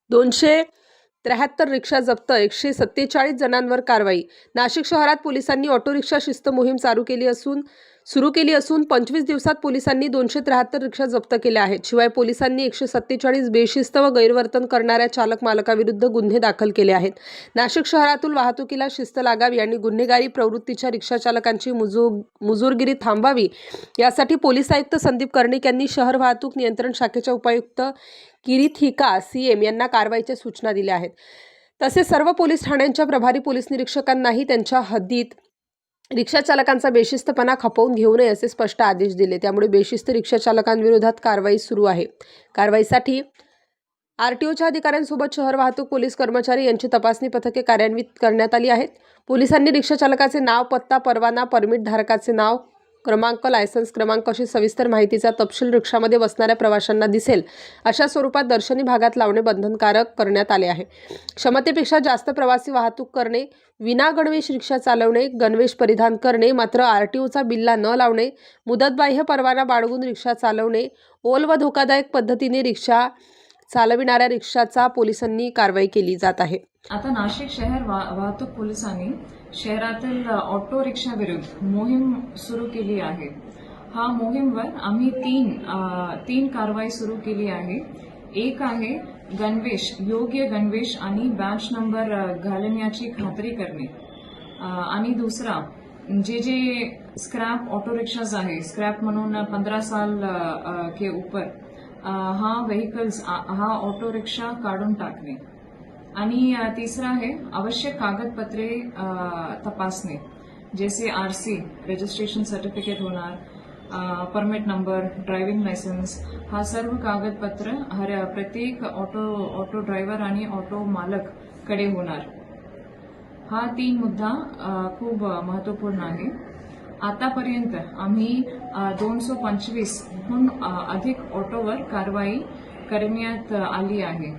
273 रिक्षा जप्त, 147 जणांवर कारवाई. नाशिक शहरात पोलिसांनी ऑटो रिक्षा शिस्त मोहीम सुरू केली असून 25 दिवसात पोलिसांनी 273 रिक्षा जप्त केल्या आहेत. शिवाय पोलिसांनी 147 बेशिस्त व गैरवर्तन करणाऱ्या चालक मालकाविरुद्ध गुन्हे दाखल केले आहेत. नाशिक शहरातील वाहतुकीला शिस्त लागावी आणि गुन्हेगारी प्रवृत्तीच्या रिक्षा चालकांची मुजोरगिरी थांबावी यासाठी पोलीस आयुक्त संदीप कर्णिक यांनी शहर वाहतूक नियंत्रण शाखेच्या उपायुक्त किरीथिका सीएम यांना कारवाईच्या सूचना दिल्या आहेत. तसेच सर्व पोलीस ठाण्यांच्या प्रभारी पोलीस निरीक्षकांनाही त्यांच्या हद्दीत रिक्षा चालकांचा बेशिस्तपणा खपवून घेऊ नये असे स्पष्ट आदेश दिले. त्यामुळे बेशिस्त रिक्षा चालकांविरोधात कारवाई सुरू आहे. कारवाईसाठी आरटीओच्या अधिकाऱ्यांसोबत शहर वाहतूक पोलीस कर्मचारी यांची तपासणी पथके कार्यान्वित करण्यात आली आहेत. पोलिसांनी रिक्षा चालकाचे नाव, पत्ता, परवाना, परमिट धारकाचे नाव, क्रमांक, लायसन्स क्रमांक अशी सविस्तर माहितीचा तपशील रिक्षामध्ये बसणाऱ्या प्रवाशांना दिसेल अशा स्वरूपात दर्शनी भागात लावणे बंधनकारक करण्यात आले आहे. क्षमतेपेक्षा जास्त प्रवासी वाहतूक करणे, विना गणवेश रिक्षा चालवणे, गणवेश परिधान करणे, मात्र आरटीओचा बिल्ला न लावणे, मुदतबाह्य परवाना बाळगून रिक्षा चालवणे, ओल व धोकादायक पद्धतीने रिक्षा चालविणाऱ्या रिक्षाचा पोलिसांनी कारवाई केली जात आहे. आता नाशिक शहर वाहतूक पोलिसांनी शहरातील ऑटो रिक्षा विरुद्ध मोहीम सुरू केली आहे. हा मोहीमवर आम्ही तीन कारवाई सुरू केली आहे. एक आहे गणवेश, योग्य गणवेश आणि बॅच नंबर घालण्याची खात्री करणे, आणि दुसरा जे स्क्रॅप ऑटो रिक्षाज आहे, स्क्रॅप म्हणून 15 साल के ऊपर हा व्हेकल्स, हा ऑटो रिक्षा काढून टाकणे, आणि तिसरा आहे आवश्यक कागदपत्रे तपासणे, जैसे आरसी, रजिस्ट्रेशन सर्टिफिकेट होणार, परमिट नंबर, ड्रायव्हिंग लायसन्स, हा सर्व कागदपत्र प्रत्येक ऑटो ड्रायव्हर आणि ऑटो मालक कडे होणार. हा 3 मुद्दा खूप महत्वपूर्ण आहे. आतापर्यंत आम्ही 225हून अधिक ऑटोवर कारवाई करण्यात आली आहे.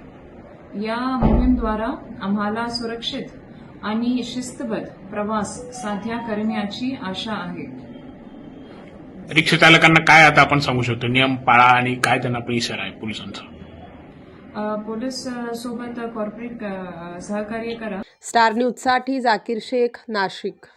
या मोहीमद्वारा आम्हाला सुरक्षित आणि शिस्तबद्ध प्रवास साध्य करण्याची आशा आहे. रिक्षा चालकांना काय आता आपण सांगू शकतो, नियम पाळा आणि काय त्यांना इशारा आहे पोलिसांचा? पोलीस सोबत कॉर्पोरेट सहकार्य करा. स्टार न्यूजसाठी जाकीर शेख, नाशिक.